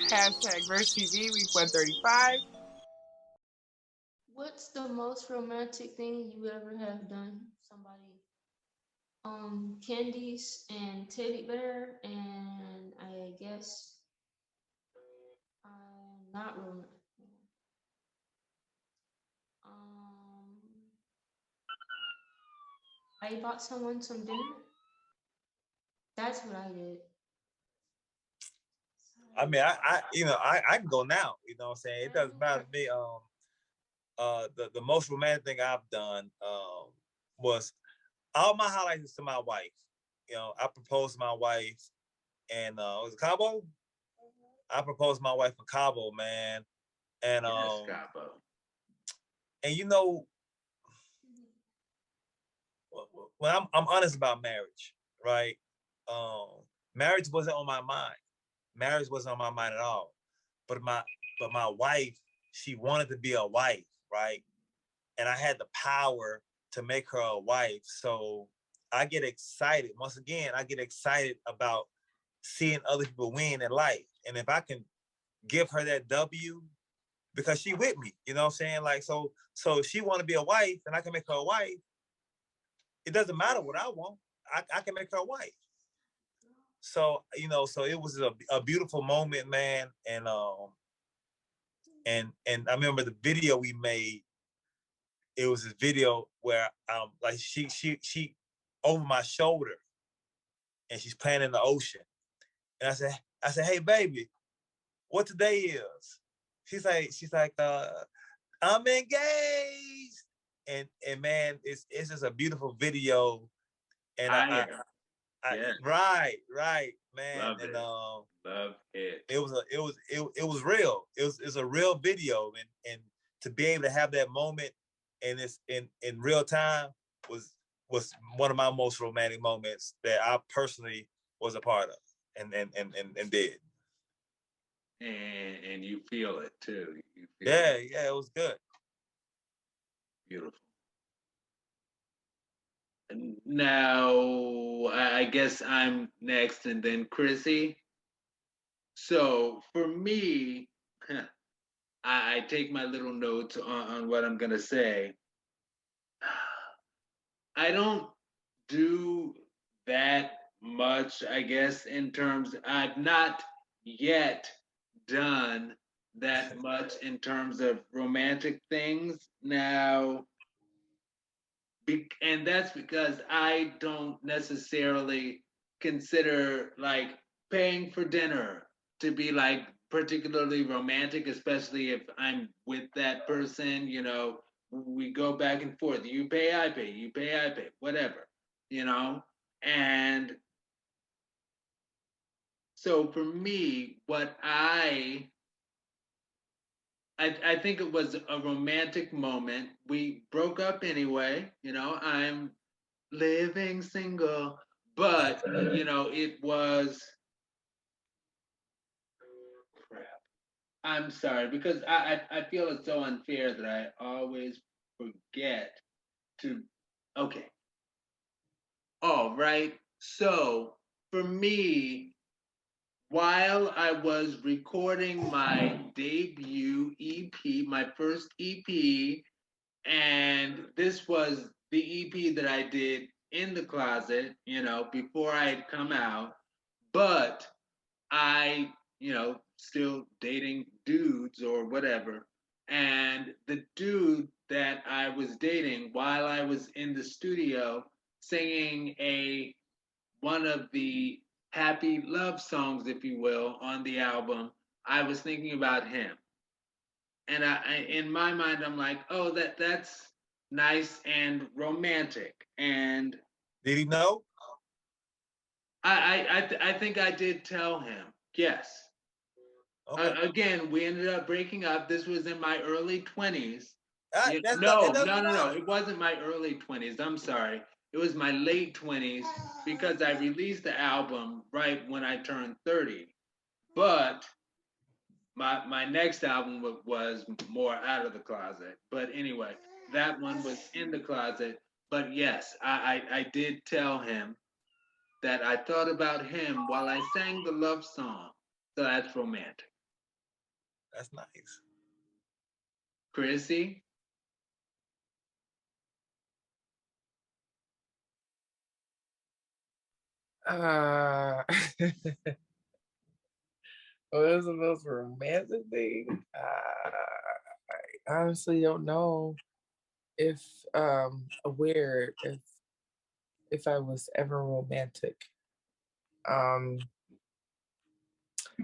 Hashtag Verse TV, week 135. What's the most romantic thing you ever have done? Somebody, candies and teddy bear, and I guess I'm not romantic. Um, I bought someone some dinner. That's what I did. I mean, I can go now. You know what I'm saying? It doesn't matter to me. The most romantic thing I've done was all my highlights is to my wife. You know, I proposed to my wife, and it was Cabo. I proposed to my wife in Cabo, man, and Yes, Cabo. and you know, well, I'm honest about marriage, right? Marriage wasn't on my mind. Marriage wasn't on my mind at all. But my wife, she wanted to be a wife, right? And I had the power to make her a wife. So I get excited. Once again, I get excited about seeing other people win in life. And if I can give her that W, because she with me, you know what I'm saying? Like, so if she want to be a wife and I can make her a wife, it doesn't matter what I want. I can make her a wife. So, you know, so it was a beautiful moment, man. And I remember the video we made. It was this video where like she over my shoulder and she's playing in the ocean. And I said, hey baby, what today is? She's like, I'm engaged. And man, it's just a beautiful video. And Yeah. right, man. Love And it. Love it. it was real. It's a real video, and to be able to have that moment and it's in real time was one of my most romantic moments that I personally was a part of and did. And you feel it too. You feel Yeah, it was good. beautiful. And now I guess I'm next, and then ChrisSEE. So for me, I take my little notes on what I'm gonna say. I don't do that much, I guess, in terms, I've not yet done that much in terms of romantic things. Now, and that's because I don't necessarily consider like paying for dinner to be like particularly romantic, especially if I'm with that person. You know, we go back and forth. You pay, I pay. You pay, I pay. Whatever. You know, and so for me, what I think it was a romantic moment. We broke up anyway. You know, I'm living single, but you know, it was crap. I'm sorry because I feel it's so unfair that I always forget to. Okay, all right. So for me, while I was recording my debut EP, my first EP, and this was the EP that I did in the closet, you know, before I had come out, but I, you know, still dating dudes or whatever. And the dude that I was dating while I was in the studio singing a one of the happy love songs, if you will, on the album, I was thinking about him. And in my mind, I'm like, oh, that's nice and romantic. And Did he know? I think I did tell him, yes. Okay. Again, we ended up breaking up. This was in my early 20s. It No, no, doesn't no, no. matter. It wasn't my early 20s. I'm sorry. It was my late 20s because I released the album right when I turned 30. But my next album was more out of the closet. But anyway, that one was in the closet. But yes, I did tell him that I thought about him while I sang the love song. So that's romantic. That's nice. ChrisSEE? Uh, what is the most romantic thing? I honestly don't know if aware if I was ever romantic. Um,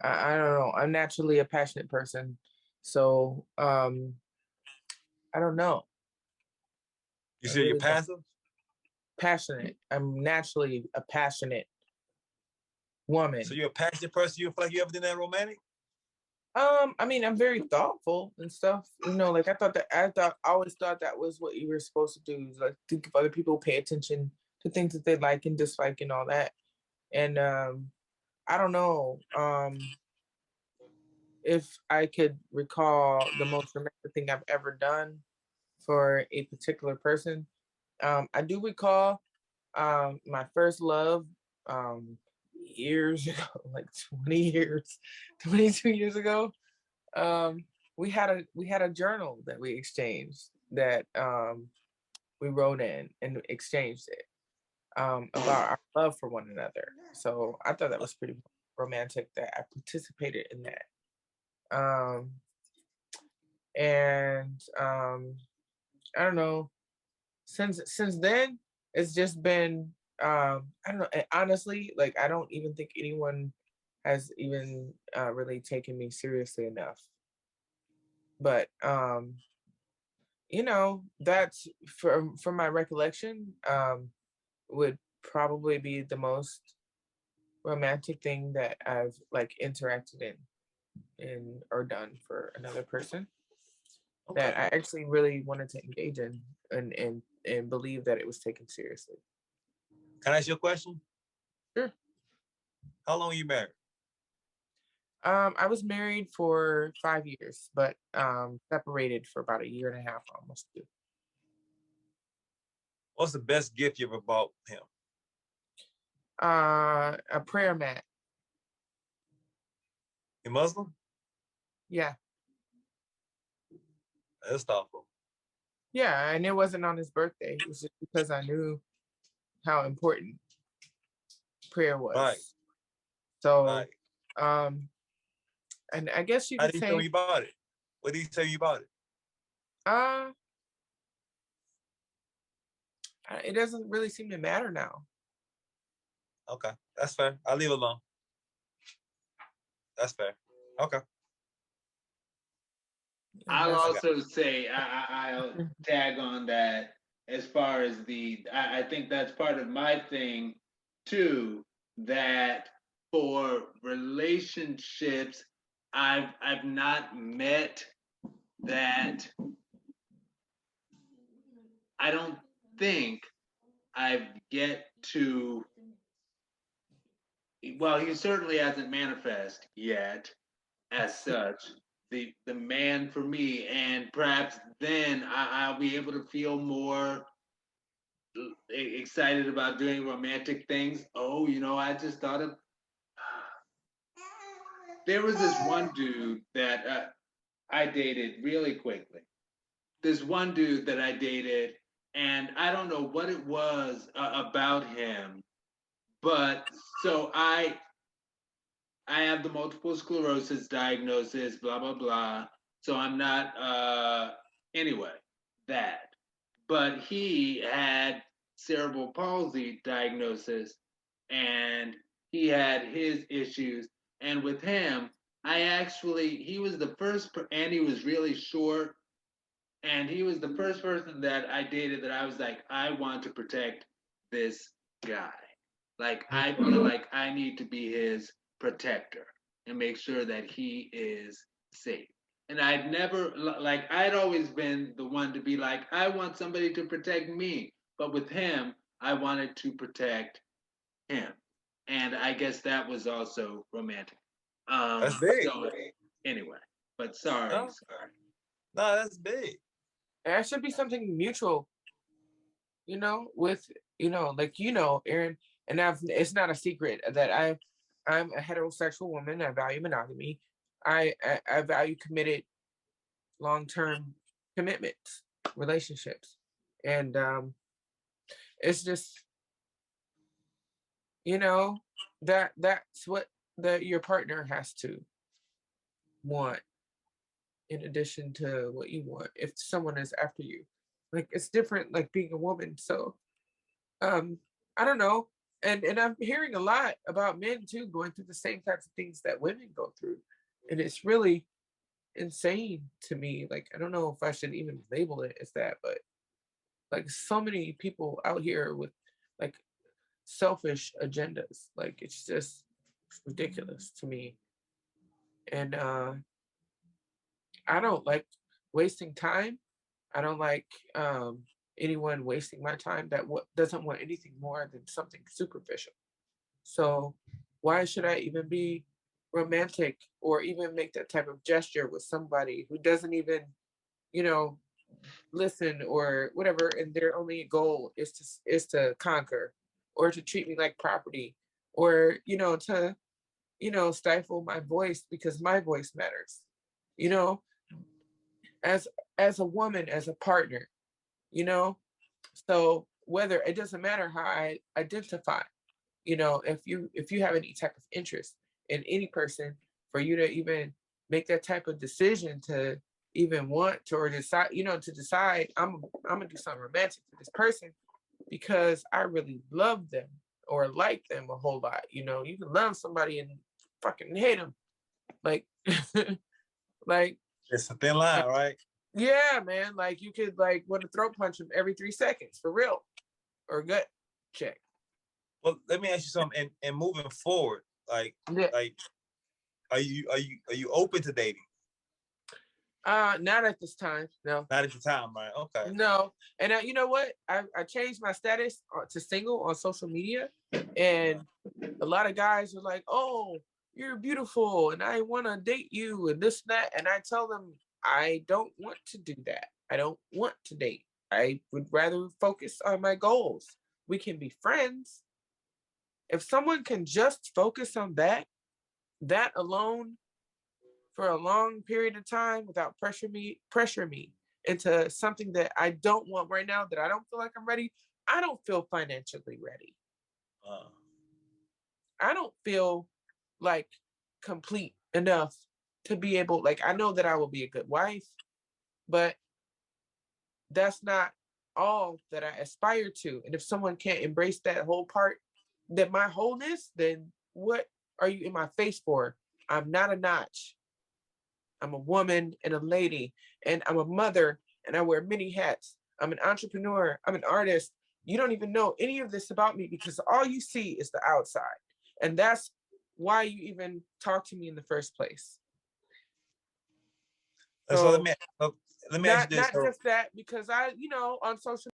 I don't know. I'm naturally a passionate person, so I don't know. You I say you're really don't. passive? Passionate. I'm naturally a passionate woman. So you're a passionate person. You feel like you ever did that romantic? I mean, I'm very thoughtful and stuff. Like I always thought that was what you were supposed to do, is like think of other people, pay attention to things that they like and dislike and all that. And I don't know if I could recall the most romantic thing I've ever done for a particular person. I do recall my first love years ago, like 20 years, 22 years ago. Um, we had a journal that we exchanged, that we wrote in and exchanged it about our love for one another. So I thought that was pretty romantic that I participated in that. Um, and I don't know. Since then, it's just been I don't know. Honestly, like I don't even think anyone has even really taken me seriously enough. But that's from my recollection, would probably be the most romantic thing that I've like interacted in or done for another person, Okay. that I actually really wanted to engage in and believe that it was taken seriously. Can I ask you a question? Sure. How long are you married? I was married for 5 years, but separated for about a year and a half, almost two. What's the best gift you ever bought him? A prayer mat. You Muslim? Yeah. That's thoughtful. Yeah, and it wasn't on his birthday. It was just because I knew how important prayer was. Right. So, Right. and I guess you How could did he tell say, you about it? What did he tell you about it? uh, it doesn't really seem to matter now. Okay, that's fair. I'll leave it alone. That's fair. Okay. I'll I got also say I'll tag on that as far as I think that's part of my thing too, that for relationships I've not met that. I don't think I've get to, well, he certainly hasn't manifest yet as such, the man for me, and perhaps then I'll be able to feel more excited about doing romantic things. Oh, I just thought of, there was this one dude that I dated really quickly. This one dude that I dated, and I don't know what it was about him, but so I have the multiple sclerosis diagnosis, blah blah blah. So I'm not anyway, that. But he had cerebral palsy diagnosis, and he had his issues. And with him, he was the first, and he was really short. And he was the first person that I dated that I was like, I want to protect this guy. Like, I feel like I need to be his protector and make sure that he is safe. And I'd never, like, I'd always been the one to be like, I want somebody to protect me. But with him, I wanted to protect him. And I guess that was also romantic. that's big. So, anyway, but sorry. No, no, that's big. That should be something mutual, with, like, Aaron, and it's not a secret that I'm a heterosexual woman. I value monogamy. I value committed long-term commitments, relationships. And it's just, you know, that's what your partner has to want in addition to what you want if someone is after you. Like it's different like being a woman. So um I don't know. And I'm hearing a lot about men too going through the same types of things that women go through. And it's really insane to me. Like I don't know if I should even label it as that, but like so many people out here with like selfish agendas. Like it's just ridiculous to me. And I don't like wasting time. I don't like anyone wasting my time that doesn't want anything more than something superficial. So why should I even be romantic or even make that type of gesture with somebody who doesn't even, you know, listen or whatever, and their only goal is to conquer or to treat me like property or to stifle my voice because my voice matters. You know, as a woman, as a partner, you know. So whether it doesn't matter how I identify, if you have any type of interest in any person, for you to even make that type of decision to even want to or decide, to decide I'm gonna do something romantic for this person because I really love them or like them a whole lot. You can love somebody and fucking hate them, like, like, It's a thin line, right? yeah, man. Like you could like want to throat punch them every 3 seconds for real, or gut check. Well, let me ask you something. And moving forward, like, Yeah. like, are you open to dating? Not at this time. No. Not at the time, right? Okay. No. And you know what? I changed my status to single on social media, and a lot of guys are like, "Oh, you're beautiful, and I want to date you, and this and that." And I tell them, I don't want to do that. I don't want to date. I would rather focus on my goals. We can be friends. If someone can just focus on that alone for a long period of time without pressure me into something that I don't want right now, that I don't feel like I'm ready. I don't feel financially ready. Uh, I don't feel like complete enough to be able, like, I know that I will be a good wife, but that's not all that I aspire to. And if someone can't embrace that whole part, that my wholeness, then what are you in my face for? I'm not a notch. I'm a woman and a lady, and I'm a mother, and I wear many hats. I'm an entrepreneur. I'm an artist. You don't even know any of this about me because all you see is the outside. And that's why you even talk to me in the first place. so So let me ask you not this. So, just that, because I, on social